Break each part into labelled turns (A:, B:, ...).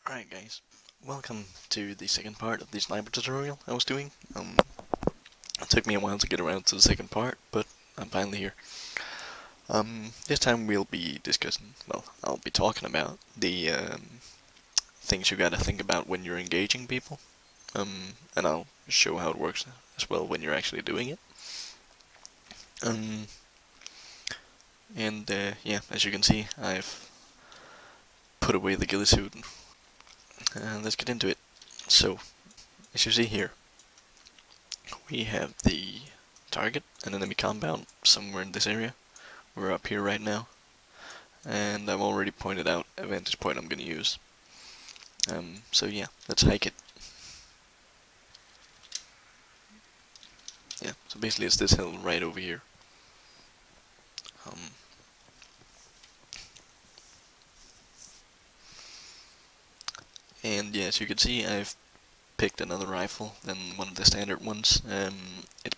A: Alright guys, welcome to the second part of the sniper tutorial I was doing. It took me a while to get around to the second part, but I'm finally here. This time we'll be discussing, well, I'll be talking about the things you gotta think about when you're engaging people. And I'll show how it works as well when you're actually doing it. Yeah, as you can see, I've put away the ghillie suit. Let's get into it. So, as you see here, we have the target, an enemy compound somewhere in this area. We're up here right now, and I've already pointed out a vantage point I'm gonna use. So yeah, let's hike it. Yeah, so basically it's this hill right over here. And yeah, as you can see, I've picked another rifle than one of the standard ones. It's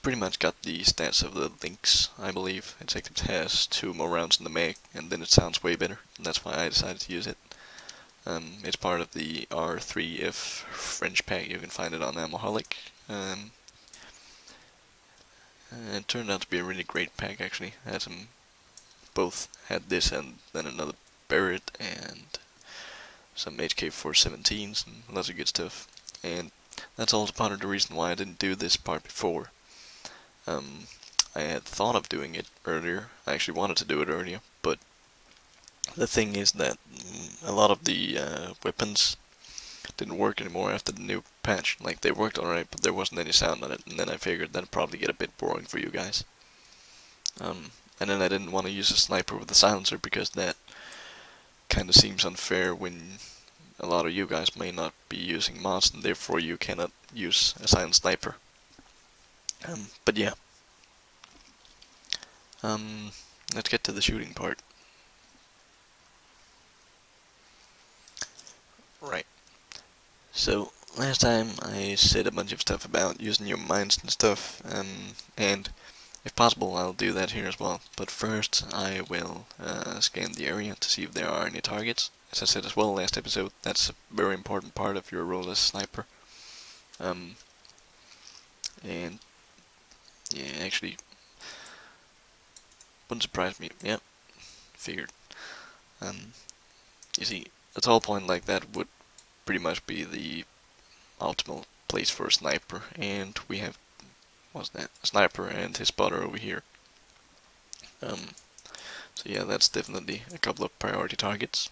A: pretty much got the stats of the Lynx, I believe. It's like it has 2 more rounds in the mag, and then it sounds way better, and that's why I decided to use it. It's part of the R3F French pack. You can find it on Ammoholic. It turned out to be a really great pack, actually. Both had this and then another Barrett and some HK417s and lots of good stuff. And that's also part of the reason why I didn't do this part before. I had thought of doing it earlier. I actually wanted to do it earlier, but the thing is that a lot of the weapons didn't work anymore after the new patch. Like, they worked alright, but there wasn't any sound on it, and then I figured that'd probably get a bit boring for you guys. And then I didn't want to use a sniper with a silencer, because that kind of seems unfair when a lot of you guys may not be using mods, and therefore you cannot use a silent sniper. But yeah. Let's get to the shooting part. Right. So, last time I said a bunch of stuff about using your minds and stuff, and if possible I'll do that here as well. But first I will scan the area to see if there are any targets. As I said as well last episode, that's a very important part of your role as sniper. And yeah, actually, wouldn't surprise me. Yep, figured. You see, a tall point like that would pretty much be the optimal place for a sniper, and we have, what's that? A sniper and his spotter over here. So yeah, that's definitely a couple of priority targets.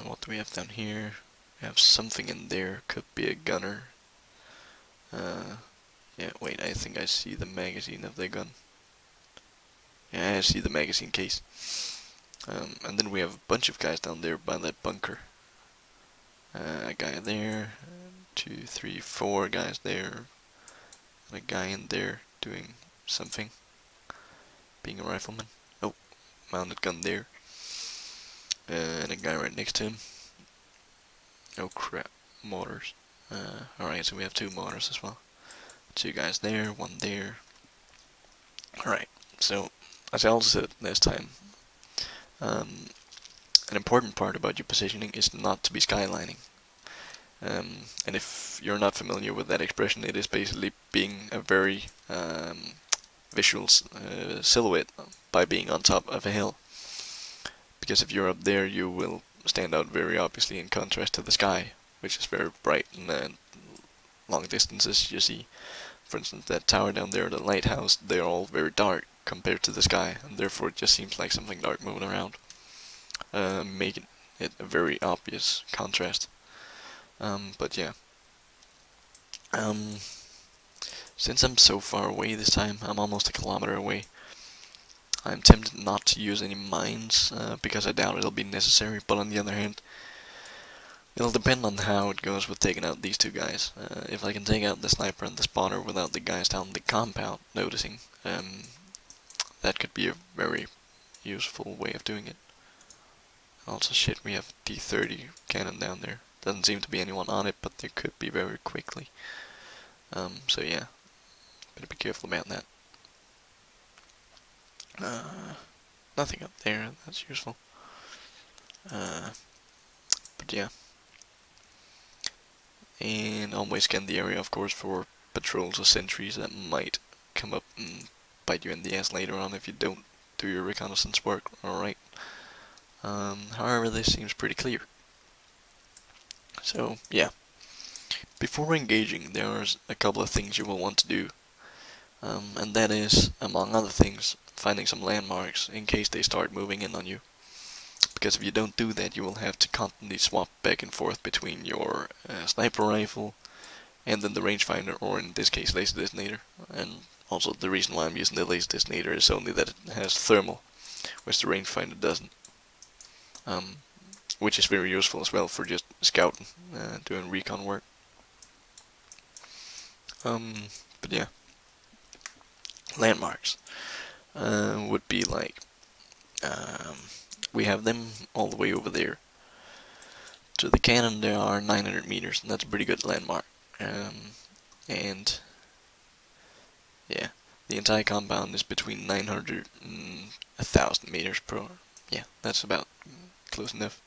A: What do we have down here? We have something in there, could be a gunner. Yeah, wait, I think I see the magazine of the gun. Yeah, I see the magazine case. And then we have a bunch of guys down there by that bunker. A guy there, 2, 3, 4 guys there, and a guy in there doing something, being a rifleman. Oh, mounted gun there, and a guy right next to him. Oh crap, mortars. Alright, so we have 2 mortars as well. 2 guys there, 1 there. Alright, so as I also said last time, an important part about your positioning is not to be skylining. And if you're not familiar with that expression, it is basically being a very visual silhouette by being on top of a hill. Because if you're up there, you will stand out very obviously in contrast to the sky, which is very bright, and long distances you see, for instance, that tower down there, the lighthouse, they're all very dark compared to the sky, and therefore it just seems like something dark moving around, making it a very obvious contrast. But yeah, since I'm so far away this time, I'm almost a kilometer away, I'm tempted not to use any mines, because I doubt it'll be necessary, but on the other hand, it'll depend on how it goes with taking out these 2 guys. If I can take out the sniper and the spotter without the guys down the compound noticing, that could be a very useful way of doing it. Also, shit, we have D30 cannon down there. Doesn't seem to be anyone on it, but there could be very quickly. So yeah, better be careful about that. Nothing up there, that's useful. But yeah, and always scan the area, of course, for patrols or sentries that might come up and bite you in the ass later on if you don't do your reconnaissance work. Alright. However, this seems pretty clear. So, yeah. Before engaging, there's a couple of things you will want to do. And that is, among other things, finding some landmarks in case they start moving in on you. Because if you don't do that, you will have to constantly swap back and forth between your sniper rifle and then the rangefinder, or in this case, laser detonator. And also, the reason why I'm using the laser detonator is only that it has thermal, which the rangefinder doesn't. Which is very useful as well for just scouting, doing recon work. But yeah, landmarks would be like, we have them all the way over there. To the cannon there are 900 meters, and that's a pretty good landmark. And yeah, the entire compound is between 900 and 1,000 meters per hour. Yeah, that's about close enough.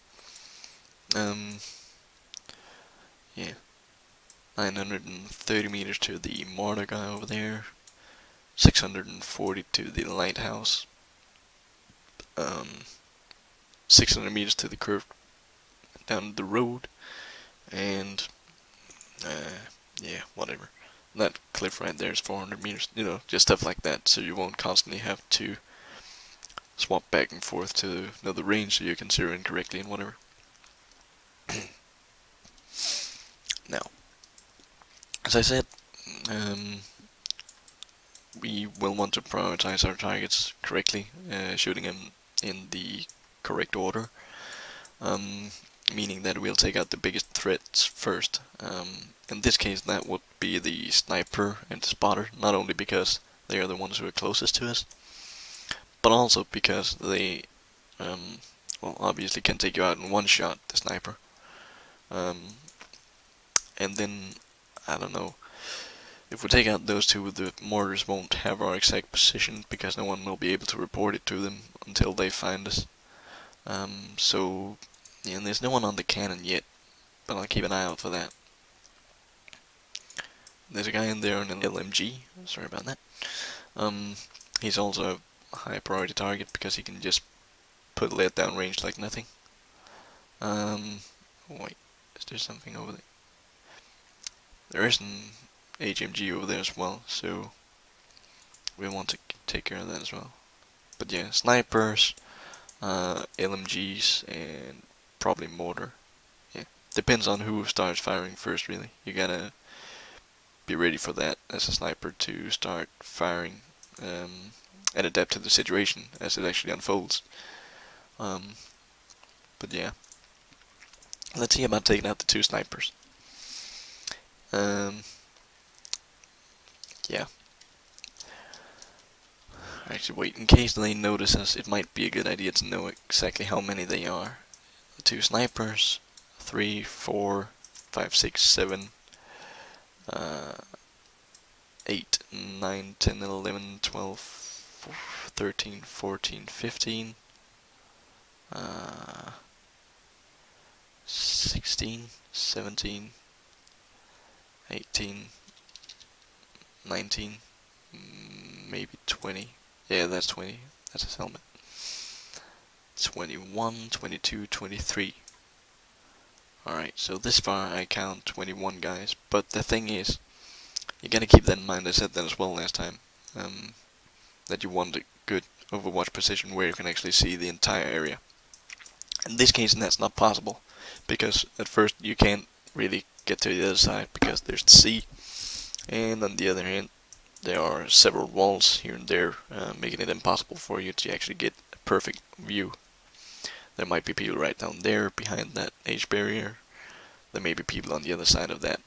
A: Yeah, 930 meters to the mortar guy over there, 640 to the lighthouse, 600 meters to the curve down the road, and yeah, whatever. That cliff right there is 400 meters, you know, just stuff like that, so you won't constantly have to swap back and forth to another range so you can zero in correctly and whatever. Now, as I said, we will want to prioritize our targets correctly, shooting them in the correct order, meaning that we'll take out the biggest threats first. In this case, that would be the sniper and the spotter, not only because they are the ones who are closest to us, but also because they, well, obviously can take you out in one shot, the sniper. And then, I don't know, if we take out those two, the mortars won't have our exact position because no one will be able to report it to them until they find us. So, yeah, and there's no one on the cannon yet, but I'll keep an eye out for that. There's a guy in there on an LMG, sorry about that. He's also a high priority target because he can just put lead down range like nothing. Wait, is there something over there? There is an HMG over there as well, so we want to take care of that as well. But yeah, snipers, LMGs, and probably mortar. Yeah, depends on who starts firing first, really. You gotta be ready for that as a sniper to start firing and adapt to the situation as it actually unfolds. But yeah, let's see about taking out the two snipers. Yeah. Actually, wait, in case they notice us, it might be a good idea to know exactly how many they are. The two snipers, 3, 4, 5, 6, 7, 8, 9, 10, 11, 12, 13, 14, 15, 16, 17, 18, 19, maybe 20. Yeah, that's 20. That's his helmet. 21, 22, 23. Alright, so this far I count 21 guys. But the thing is, you gotta keep that in mind. I said that as well last time. That you want a good Overwatch position where you can actually see the entire area. In this case, that's not possible. Because at first you can't really get to the other side because there's the sea. And on the other hand, there are several walls here and there, making it impossible for you to actually get a perfect view. There might be people right down there behind that H barrier. There may be people on the other side of that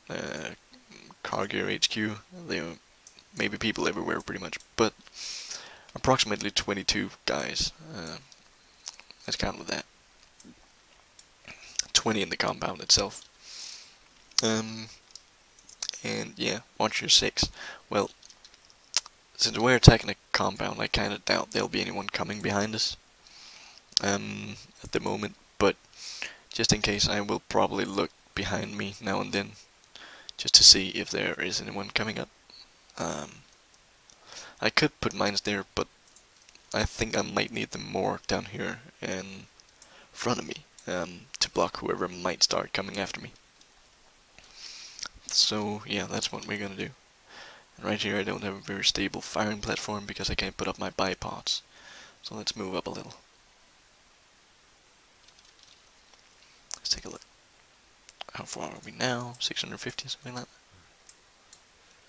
A: Cargill HQ. There may be people everywhere pretty much, but approximately 22 guys. Let's count with that. 20 in the compound itself. And yeah, watch your 6. Well, since we're attacking a compound, I kinda doubt there'll be anyone coming behind us. At the moment, but just in case, I will probably look behind me now and then, just to see if there is anyone coming up. I could put mines there, but I think I might need them more down here in front of me, to block whoever might start coming after me. So yeah, that's what we're gonna do. And right here I don't have a very stable firing platform because I can't put up my bipods. So let's move up a little. Let's take a look. How far are we now? 650, something like that?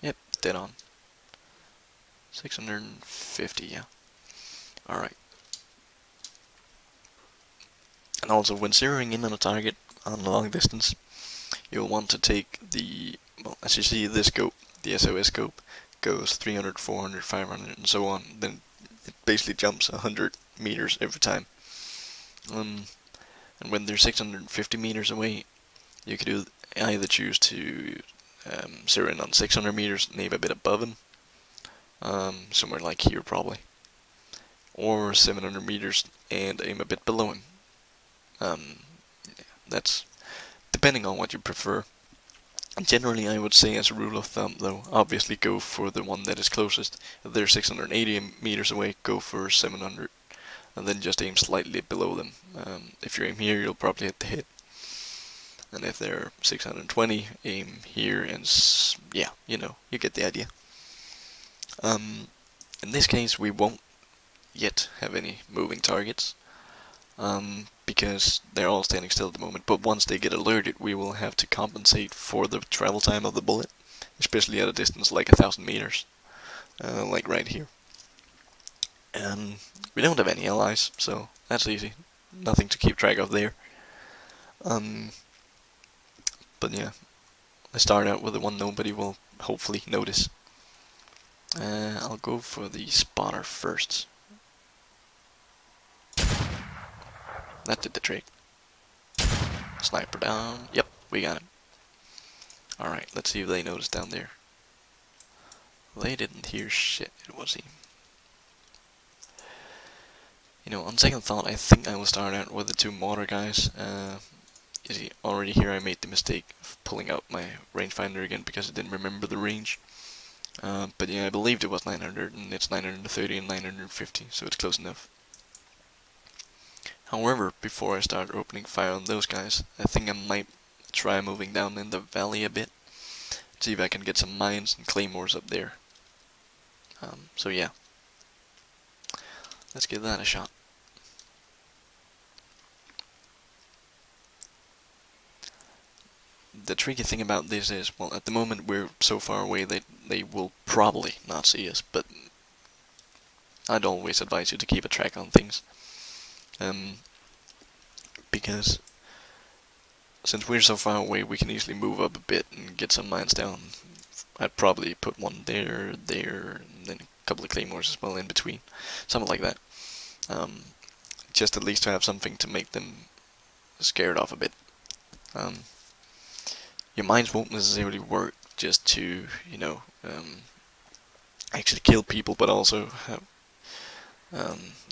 A: Yep, dead on. 650, yeah. Alright. And also, when zeroing in on a target on a long distance, you'll want to take the, well, as you see, this scope, the SOS scope, goes 300, 400, 500, and so on. Then it basically jumps 100 meters every time. And when they're 650 meters away, you could either choose to zero in on 600 meters and aim a bit above them, somewhere like here probably, or 700 meters and aim a bit below him. That's depending on what you prefer. Generally, I would say as a rule of thumb, though, obviously go for the one that is closest. If they're 680 meters away, go for 700, and then just aim slightly below them. If you aim here, you'll probably hit the hit. And if they're 620, aim here, and yeah, you know, you get the idea. In this case, we won't yet have any moving targets, because they're all standing still at the moment, but once they get alerted, we will have to compensate for the travel time of the bullet, especially at a distance like 1,000 meters, like right here. And we don't have any allies, so that's easy. Nothing to keep track of there. But yeah, let's start out with the one nobody will hopefully notice. I'll go for the spotter first. That did the trick. Sniper down. Yep, we got him. Alright, let's see if they noticed down there. They didn't hear shit, it was he. You know, on second thought, I think I will start out with the two mortar guys. You see, already here I made the mistake of pulling out my rangefinder again because I didn't remember the range. But yeah, I believed it was 900, and it's 930 and 950, so it's close enough. However, before I start opening fire on those guys, I think I might try moving down in the valley a bit, see if I can get some mines and claymores up there. So yeah, let's give that a shot. The tricky thing about this is, well, at the moment we're so far away that they will probably not see us, but I'd always advise you to keep a track on things. Because since we're so far away, we can easily move up a bit and get some mines down. I'd probably put one there, and then a couple of claymores as well in between, something like that. Just at least to have something to make them scared off a bit. Your mines won't necessarily work just to, you know, actually kill people, but also have,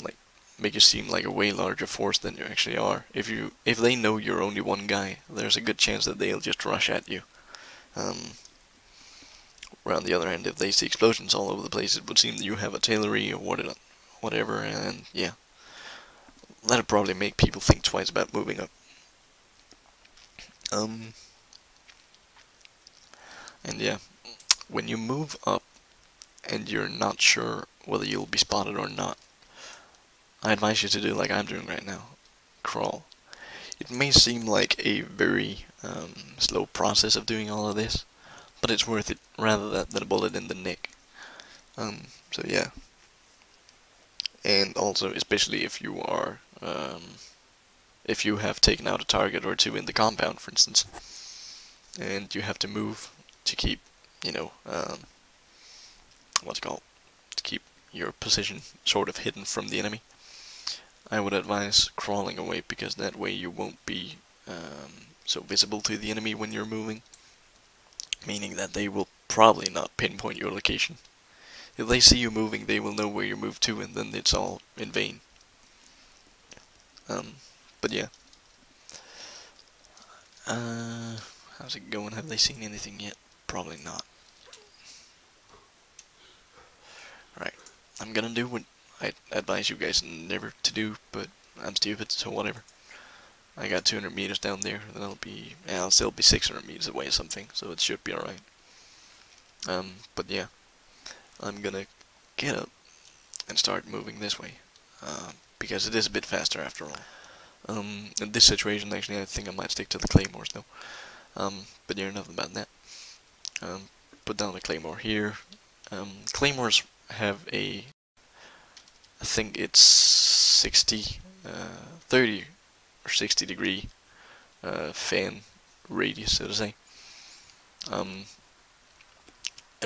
A: like, make you seem like a way larger force than you actually are. If they know you're only one guy, there's a good chance that they'll just rush at you. Where on the other hand, if they see explosions all over the place, it would seem that you have artillery or whatever, and yeah, that'd probably make people think twice about moving up. And yeah, when you move up and you're not sure whether you'll be spotted or not, I advise you to do like I'm doing right now. Crawl. It may seem like a very slow process of doing all of this, but it's worth it rather than a bullet in the neck. So yeah. And also, especially if you are, if you have taken out a target or two in the compound, for instance, and you have to move to keep, you know, what's it called, to keep your position sort of hidden from the enemy, I would advise crawling away, because that way you won't be so visible to the enemy when you're moving, meaning that they will probably not pinpoint your location. If they see you moving, they will know where you moved to, and then it's all in vain. But yeah, How's it going? Have they seen anything yet? Probably not. Right, I'm gonna do what I advise you guys never to do, but I'm stupid, so whatever. I got 200 meters down there, then I'll still be 600 meters away or something, so it should be alright. But yeah, I'm gonna get up and start moving this way, because it is a bit faster after all. In this situation, actually, I think I might stick to the claymores though. But yeah, enough about that. Put down the claymore here. Claymores have I think it's 30 or 60 degree fan radius, so to say. And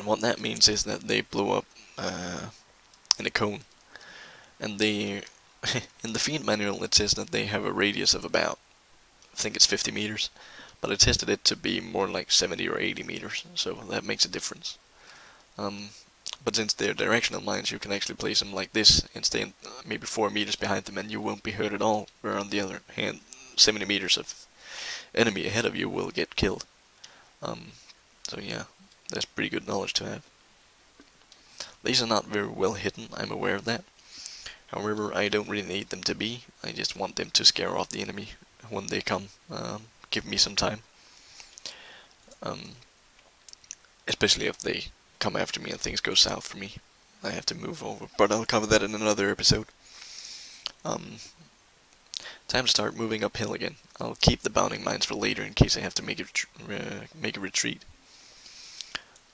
A: what that means is that they blow up in a cone, and they in the feed manual it says that they have a radius of about, I think it's 50 meters, but I tested it to be more like 70 or 80 meters, so that makes a difference. But since they're directional mines, you can actually place them like this and stay maybe 4 meters behind them and you won't be hurt at all, where on the other hand 70 meters of enemy ahead of you will get killed. So yeah, that's pretty good knowledge to have. These are not very well hidden, I'm aware of that. However, I don't really need them to be. I just want them to scare off the enemy when they come. Give me some time. Especially if they come after me and things go south for me. I have to move over, but I'll cover that in another episode. Time to start moving uphill again. I'll keep the bounding mines for later in case I have to make a retreat.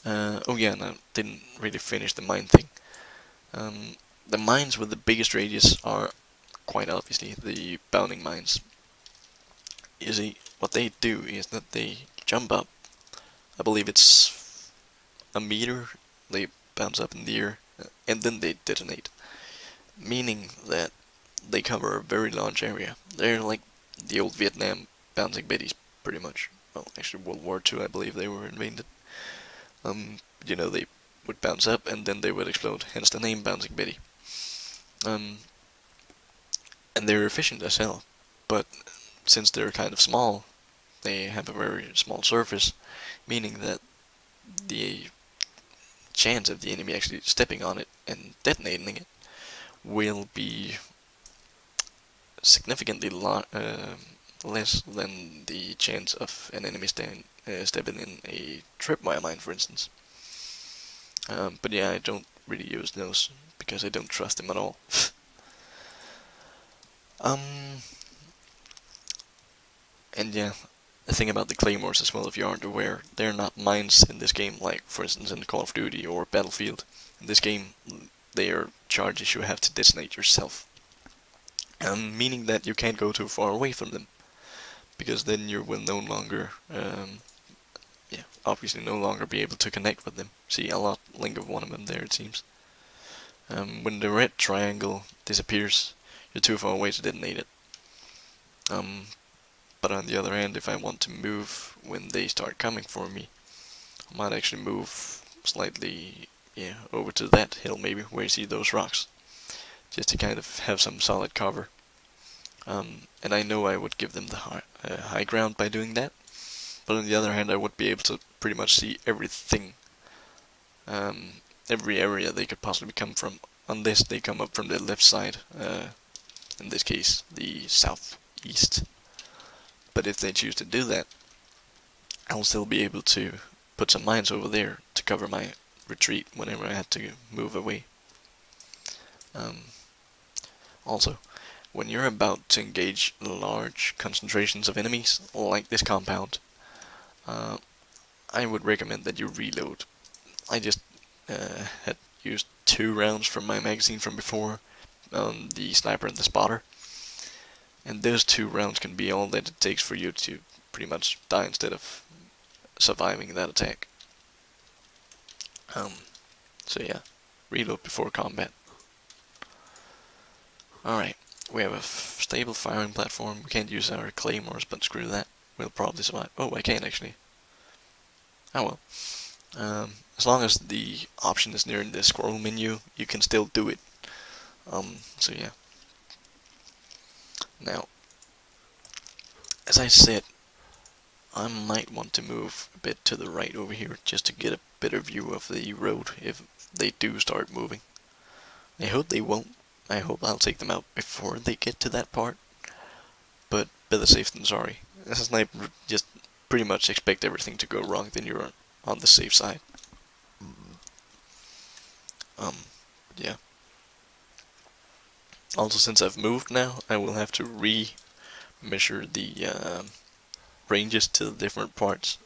A: Oh yeah, and I didn't really finish the mine thing. The mines with the biggest radius are quite obviously the bounding mines. You see, what they do is that they jump up. I believe it's a meter. They bounce up in the air, and then they detonate. Meaning that they cover a very large area. They're like the old Vietnam bouncing Bettys, pretty much. Well, actually World War II, I believe they were invented. You know, they would bounce up and then they would explode, hence the name Bouncing Betty. And they're efficient as hell, but since they're kind of small, they have a very small surface, meaning that the chance of the enemy actually stepping on it and detonating it will be significantly less than the chance of an enemy stepping in a tripwire mine, for instance. But yeah, I don't really use those because I don't trust them at all. And yeah, the thing about the claymores as well, if you aren't aware, they're not mines in this game, like for instance in Call of Duty or Battlefield. In this game, they are charges you have to detonate yourself. Meaning that you can't go too far away from them, because then you will no longer, obviously no longer be able to connect with them. See, I'll link of one of them there, it seems. When the red triangle disappears, you're too far away to detonate it. But on the other hand, if I want to move when they start coming for me, I might actually move slightly, over to that hill maybe, where you see those rocks, just to kind of have some solid cover. And I know I would give them the high ground by doing that, but on the other hand I would be able to pretty much see everything, every area they could possibly come from, unless they come up from the left side, in this case the southeast. But if they choose to do that, I'll still be able to put some mines over there to cover my retreat whenever I had to move away. Also, when you're about to engage large concentrations of enemies, like this compound, I would recommend that you reload. I just had used 2 rounds from my magazine from before on the sniper and the spotter, and those 2 rounds can be all that it takes for you to pretty much die instead of surviving that attack. So yeah, reload before combat. Alright, we have a stable firing platform. We can't use our claymores, but screw that. We'll probably survive. Oh, I can actually. Oh well. As long as the option is near the scroll menu, you can still do it. So yeah. Now, as I said, I might want to move a bit to the right over here just to get a better view of the road if they do start moving. I hope they won't. I hope I'll take them out before they get to that part. But better safe than sorry. As a sniper, just pretty much expect everything to go wrong, then you're on the safe side. Yeah. Also, since I've moved now, I will have to re-measure the ranges to the different parts.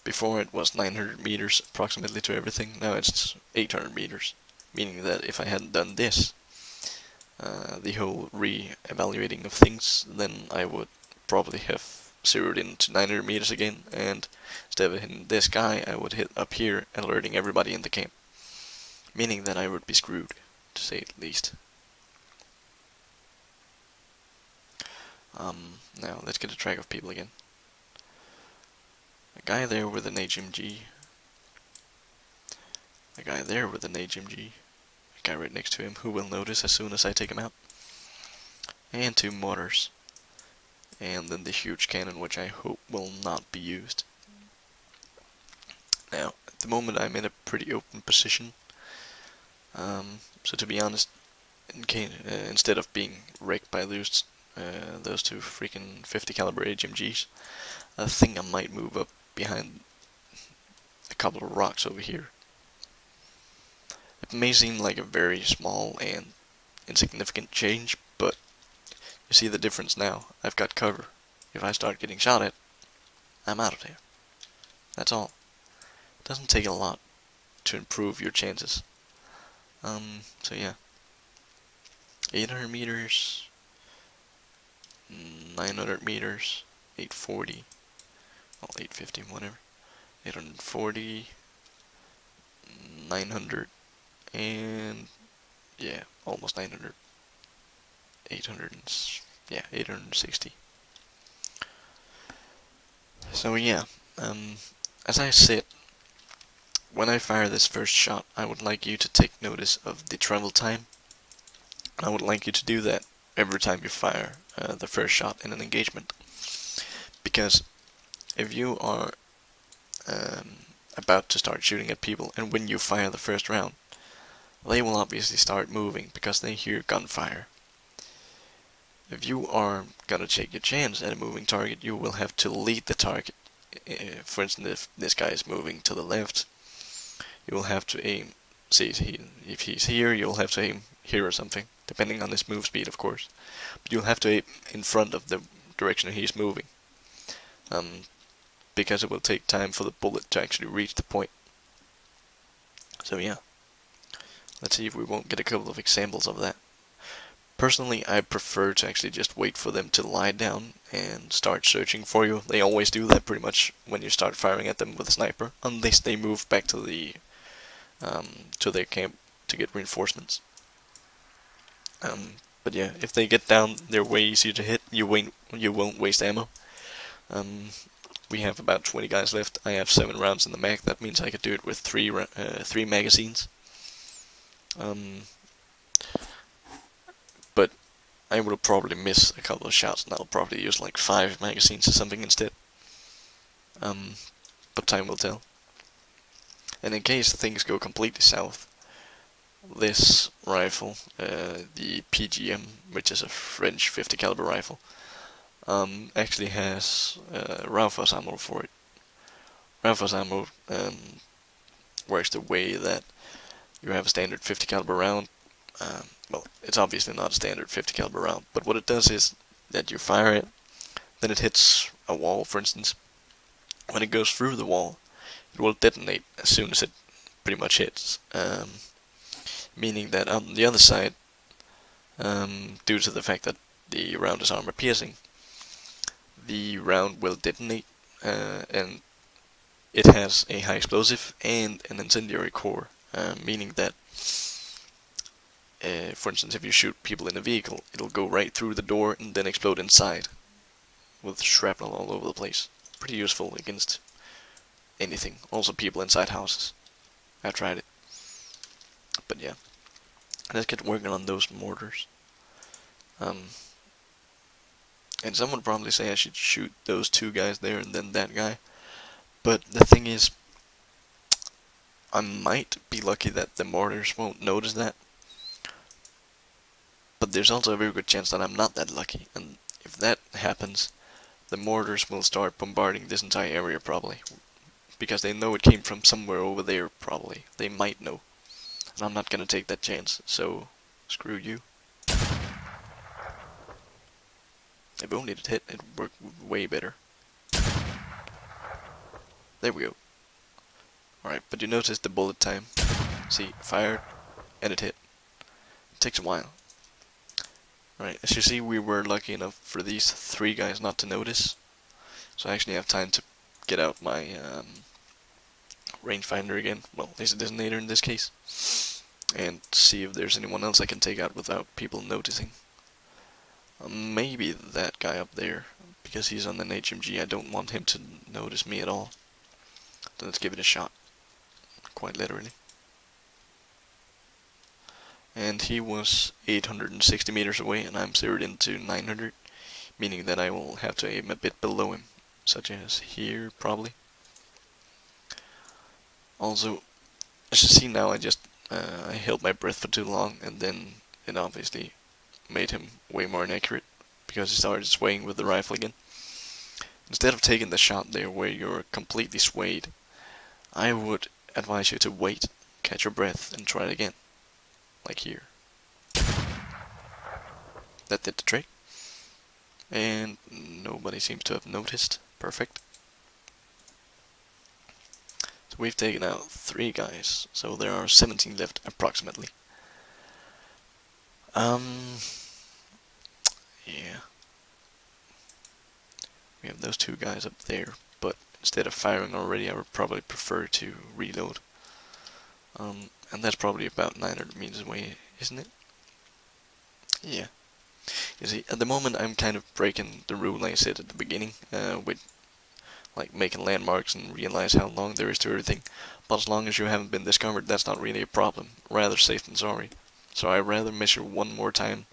A: Before it was 900 meters approximately to everything, now it's 800 meters. Meaning that if I hadn't done this, the whole re-evaluating of things, then I would probably have zeroed in to 900 meters again, and instead of hitting this guy, I would hit up here, alerting everybody in the camp. Meaning that I would be screwed, to say the least. Now let's get a track of people again. A guy there with an HMG. A guy there with an HMG. A guy right next to him who will notice as soon as I take him out. And 2 mortars. And then the huge cannon, which I hope will not be used. Now, at the moment I'm in a pretty open position. So to be honest, instead of being wrecked by those 2 freaking 50 caliber HMGs, I think I might move up behind a couple of rocks over here. It may seem like a very small and insignificant change, but you see the difference now. I've got cover. If I start getting shot at, I'm out of there. That's all. It doesn't take a lot to improve your chances. So yeah. 800 meters, 900 meters, 840, well, 850, whatever, 840, 900, and, yeah, almost 900, 800, yeah, 860. So yeah, as I said, when I fire this first shot, I would like you to take notice of the travel time. I would like you to do that every time you fire the first shot in an engagement. Because if you are about to start shooting at people, and when you fire the first round, they will obviously start moving because they hear gunfire. If you are gonna take your chance at a moving target, you will have to lead the target. For instance, if this guy is moving to the left, you will have to aim. See, if he's here, you'll have to aim here or something, depending on his move speed, of course. But you'll have to aim in front of the direction he's moving, because it will take time for the bullet to actually reach the point. So yeah, let's see if we won't get a couple of examples of that. Personally, I prefer to actually just wait for them to lie down and start searching for you. They always do that pretty much when you start firing at them with a sniper, unless they move back to their camp to get reinforcements. But yeah, if they get down, they're way easier to hit. You won't waste ammo. We have about 20 guys left. I have 7 rounds in the mag. That means I could do it with 3 magazines. But I will probably miss a couple of shots, and I'll probably use like 5 magazines or something instead. But time will tell. And in case things go completely south, this rifle, the PGM, which is a French 50 caliber rifle, actually has Raufoss ammo for it. Raufoss ammo works the way that you have a standard 50 caliber round. Well, it's obviously not a standard 50 caliber round, but what it does is that you fire it, then it hits a wall, for instance. When it goes through the wall, it will detonate as soon as it pretty much hits. Meaning that on the other side, due to the fact that the round is armor piercing, the round will detonate, and it has a high explosive and an incendiary core, meaning that, for instance, if you shoot people in a vehicle, it'll go right through the door and then explode inside, with shrapnel all over the place. Pretty useful against anything, also people inside houses. I've tried it. But yeah, let's get working on those mortars. And some would probably say I should shoot those two guys there and then that guy. But the thing is, I might be lucky that the mortars won't notice that. But there's also a very good chance that I'm not that lucky. And if that happens, the mortars will start bombarding this entire area probably. Because they know it came from somewhere over there probably. They might know. And I'm not gonna take that chance. So, screw you. If only it hit, it worked way better. There we go. Alright, but you notice the bullet time. See, fired, and it hit. It takes a while. Alright, as you see, we were lucky enough for these three guys not to notice. So I actually have time to get out my rangefinder again. Well, laser designator in this case. And see if there's anyone else I can take out without people noticing. Maybe that guy up there, because he's on an HMG. I don't want him to notice me at all. So let's give it a shot. Quite literally. And he was 860 meters away, and I'm zeroed into 900, meaning that I will have to aim a bit below him, such as here, probably. Also, as you see now, I held my breath for too long, and then it obviously made him way more inaccurate, because he started swaying with the rifle again. Instead of taking the shot there where you're completely swayed, I would advise you to wait, catch your breath, and try it again. Like here. That did the trick. And nobody seems to have noticed. Perfect. So we've taken out 3 guys, so there are 17 left approximately. Yeah. We have those 2 guys up there, but instead of firing already, I would probably prefer to reload. And that's probably about 900 meters away, isn't it? Yeah. You see, at the moment I'm kind of breaking the rule I said at the beginning, with like making landmarks and realize how long there is to everything. But as long as you haven't been discovered, that's not really a problem. Rather safe than sorry. So I rather measure one more time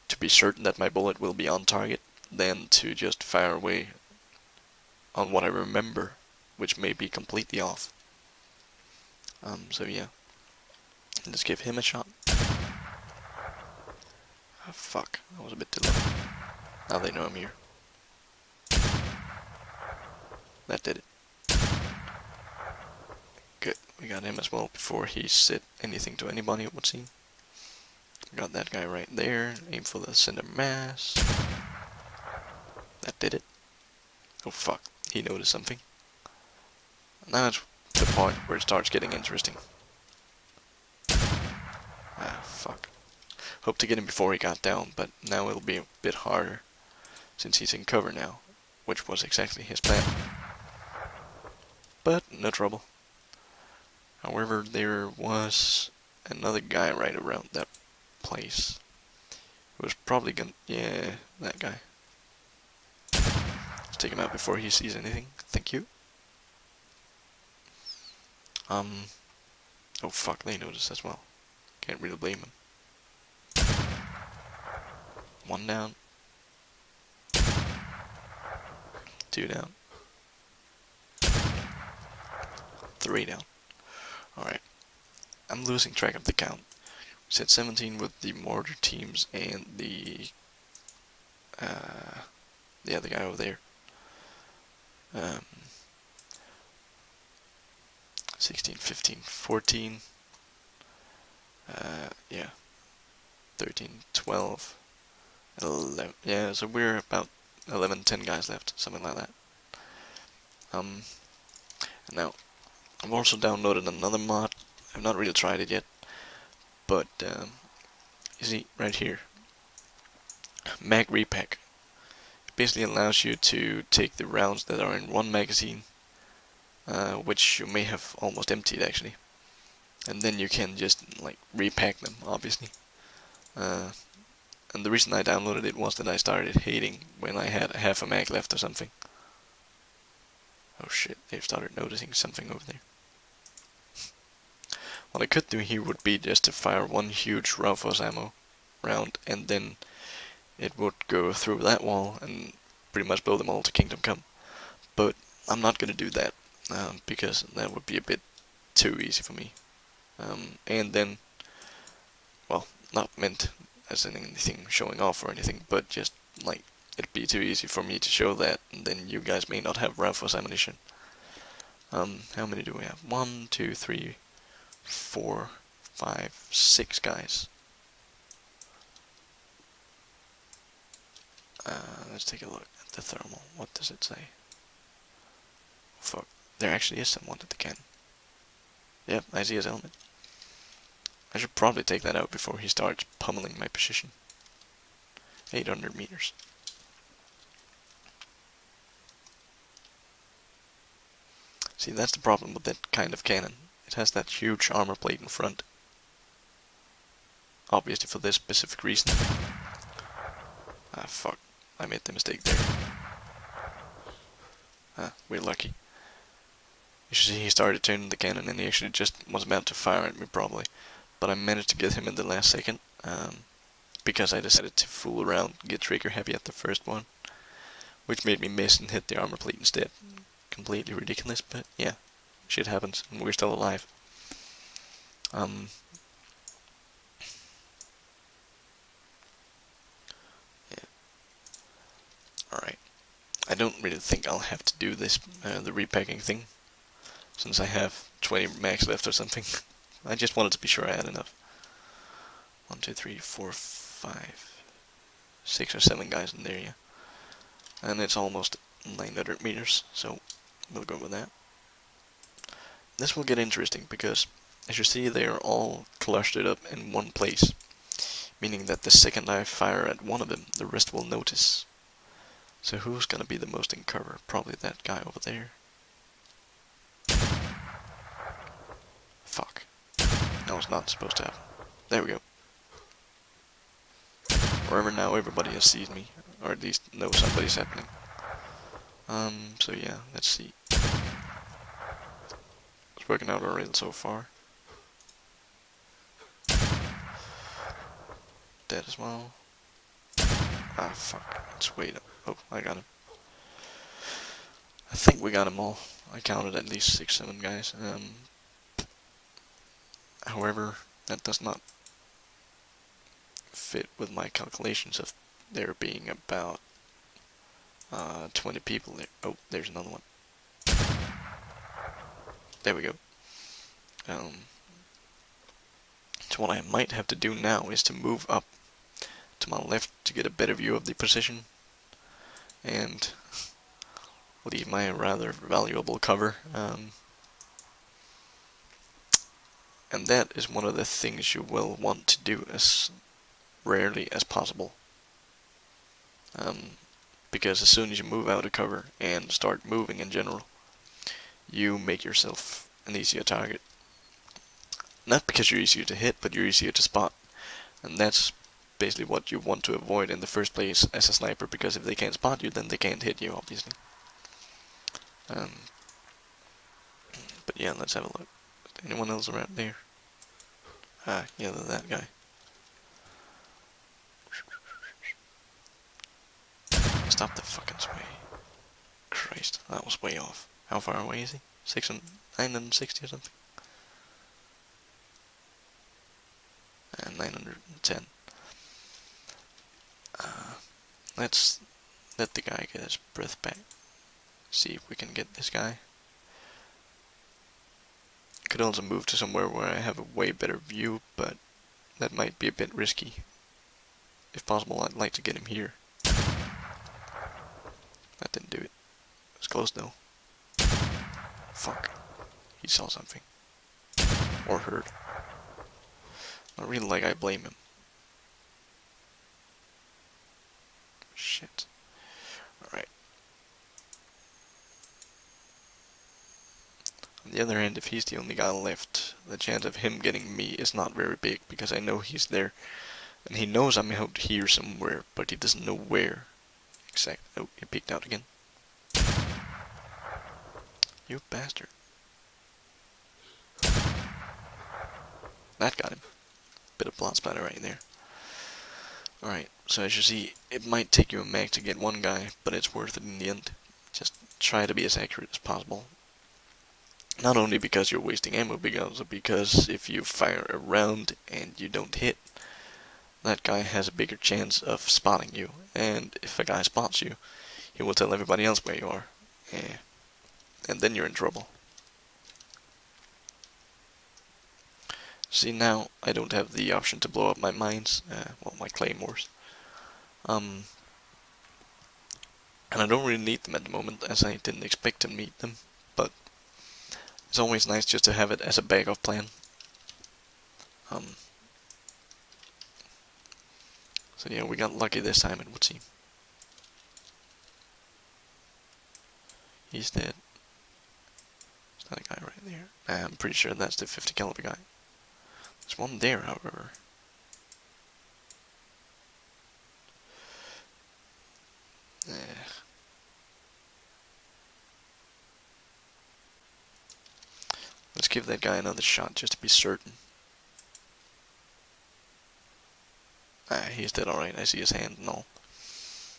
A: to be certain that my bullet will be on target than to just fire away on what I remember, which may be completely off. So yeah. Let's give him a shot. Oh, fuck, that was a bit too low. Now they know I'm here. That did it. Good, we got him as well before he said anything to anybody, it would seem. Got that guy right there, aim for the center mass. That did it. Oh fuck, he noticed something. Now it's the point where it starts getting interesting. Ah, fuck. Hope to get him before he got down, but now it'll be a bit harder, since he's in cover now, which was exactly his plan. But no trouble. However, there was another guy right around that place. Who was probably gonna... yeah, that guy. Let's take him out before he sees anything. Thank you. Oh fuck, they noticed as well. Can't really blame him. 1 down. 2 down. 3 down. Alright. I'm losing track of the count. We said 17 with the mortar teams and the other guy over there. 16, 15, 14. Yeah. 13, 12. 11. Yeah, so we're about 11, 10 guys left, something like that. Now, I've also downloaded another mod. I've not really tried it yet, but you see right here, mag repack. It basically allows you to take the rounds that are in one magazine, which you may have almost emptied actually, and then you can just like repack them, obviously. And the reason I downloaded it was that I started hating when I had half a mag left or something. Oh shit, they've started noticing something over there. What I could do here would be just to fire one huge Raufoss ammo round and then it would go through that wall and pretty much blow them all to Kingdom Come. But I'm not gonna do that, because that would be a bit too easy for me. And then, well, not meant as in anything showing off or anything, but just like it'd be too easy for me to show that, and then you guys may not have rifles ammunition. How many do we have? 1, 2, 3, 4, 5, 6 guys. Let's take a look at the thermal. What does it say? Fuck. There actually is someone at the cannon. Yep, I see his helmet. I should probably take that out before he starts pummeling my position. 800 meters. See, that's the problem with that kind of cannon. It has that huge armor plate in front. Obviously for this specific reason. Ah, fuck. I made the mistake there. Ah, we're lucky. You should see he started turning the cannon and he actually just was about to fire at me probably. But I managed to get him in the last second. Because I decided to fool around, get trigger happy at the first one. Which made me miss and hit the armor plate instead. Completely ridiculous, but yeah. Shit happens and we're still alive. Alright. I don't really think I'll have to do this, the repacking thing, since I have 20 mags left or something. I just wanted to be sure I had enough. 1, 2, 3, 4, 5, 6 or 7 guys in there, yeah. And it's almost 900 meters, so we'll go with that. This will get interesting because, as you see, they are all clustered up in one place, meaning that the second I fire at one of them, the rest will notice. So who's gonna be the most in cover? Probably that guy over there. Fuck. That was not supposed to happen. There we go. Remember, now everybody has seen me, or at least knows somebody's happening. So yeah, let's see. It's working out alright so far. Dead as well. Ah, fuck. Let's wait up. Oh, I got him. I think we got them all. I counted at least 6, 7 guys. However, that does not fit with my calculations of there being about 20 people there. Oh, there's another one. There we go. So what I might have to do now is to move up to my left to get a better view of the position and leave my rather valuable cover. And that is one of the things you will want to do as rarely as possible. Because as soon as you move out of cover and start moving in general, you make yourself an easier target. Not because you're easier to hit, but you're easier to spot. And that's basically what you want to avoid in the first place as a sniper, because if they can't spot you, then they can't hit you, obviously. But yeah, let's have a look. Is there anyone else around there? Ah, yeah, that guy. Stop the fucking sway. Christ, that was way off. How far away is he? 960 or something? And 910. Let's let the guy get his breath back. See if we can get this guy. Could also move to somewhere where I have a way better view, but that might be a bit risky. If possible, I'd like to get him here. That didn't do it. It was close though. Fuck. He saw something. Or heard. Not really like I blame him. Shit. Alright. On the other hand, if he's the only guy left, the chance of him getting me is not very big, because I know he's there. And he knows I'm out here somewhere, but he doesn't know where. Exact. Oh, he peeked out again. You bastard. That got him. Bit of blood splatter right there. Alright, so as you see, it might take you a mag to get one guy, but it's worth it in the end. Just try to be as accurate as possible. Not only because you're wasting ammo, but also because if you fire a round and you don't hit, that guy has a bigger chance of spotting you. And if a guy spots you, he will tell everybody else where you are. And then you're in trouble. See, now I don't have the option to blow up my mines, well, my claymores. And I don't really need them at the moment, as I didn't expect to need them, but it's always nice just to have it as a backup plan. So yeah, we got lucky this time, it would seem. He's dead. Is that a guy right there? I'm pretty sure that's the 50 caliber guy. There's one there, however. Let's give that guy another shot just to be certain. He's dead alright. I see his hand and all.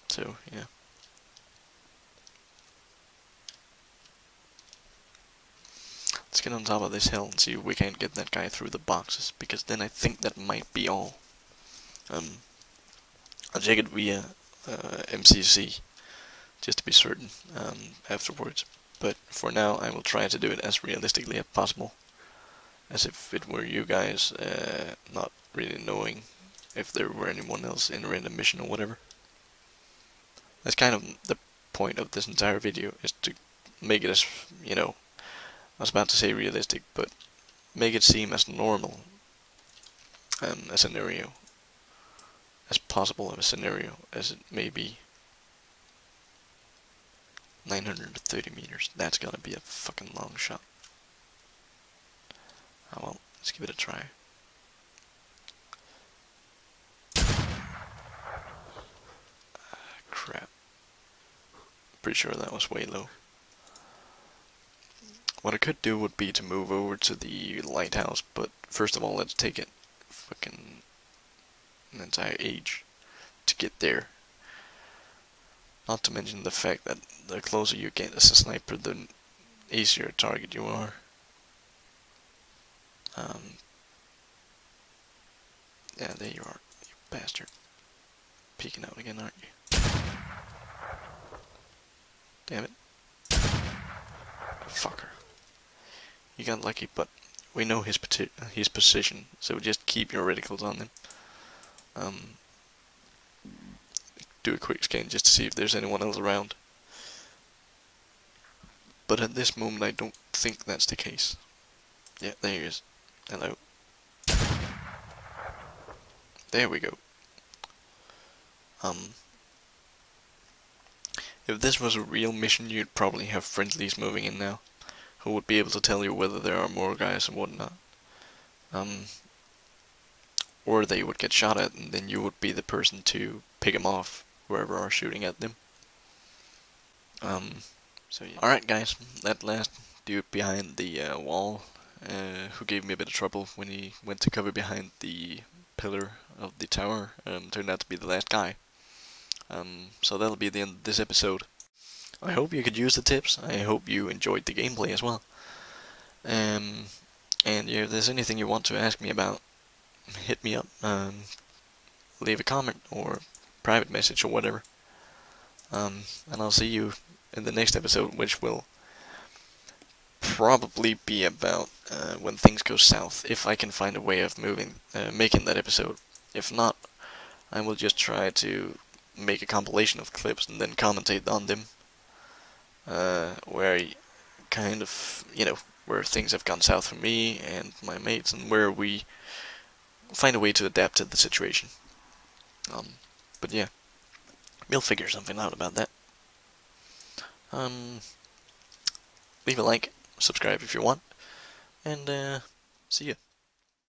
A: So, yeah. Let's get on top of this hill and see if we can't get that guy through the boxes, because then I think that might be all. I'll check it via MCC, just to be certain, afterwards. But for now, I will try to do it as realistically as possible, as if it were you guys, not really knowing if there were anyone else in a random mission or whatever. That's kind of the point of this entire video, is to make it as, you know, I was about to say realistic, but make it seem as normal a scenario, as possible of a scenario as it may be. 930 meters, that's gonna be a fucking long shot. Oh well, let's give it a try. Crap. Pretty sure that was way low. What I could do would be to move over to the lighthouse, but first of all, let's take it fucking an entire age to get there. Not to mention the fact that the closer you get as a sniper, the easier target you are. Yeah, there you are, you bastard. Peeking out again, aren't you? Damn it. Fucker. You got lucky, but we know his position, so just keep your reticles on him. Do a quick scan just to see if there's anyone else around. But at this moment, I don't think that's the case. Yeah, there he is. Hello. There we go. If this was a real mission, you'd probably have friendlies moving in now, who would be able to tell you whether there are more guys and whatnot. Or they would get shot at, and then you would be the person to pick them off, whoever are shooting at them. So yeah. Alright guys, that last dude behind the wall, who gave me a bit of trouble when he went to cover behind the pillar of the tower, turned out to be the last guy. So that'll be the end of this episode. I hope you could use the tips. I hope you enjoyed the gameplay as well. And yeah, if there's anything you want to ask me about, hit me up. Leave a comment or private message or whatever. And I'll see you in the next episode, which will probably be about when things go south, if I can find a way of making that episode. If not, I will just try to make a compilation of clips and then commentate on them, where I kind of, you know, where things have gone south for me and my mates, and where we find a way to adapt to the situation. But yeah, we'll figure something out about that. Leave a like, subscribe if you want, and see ya.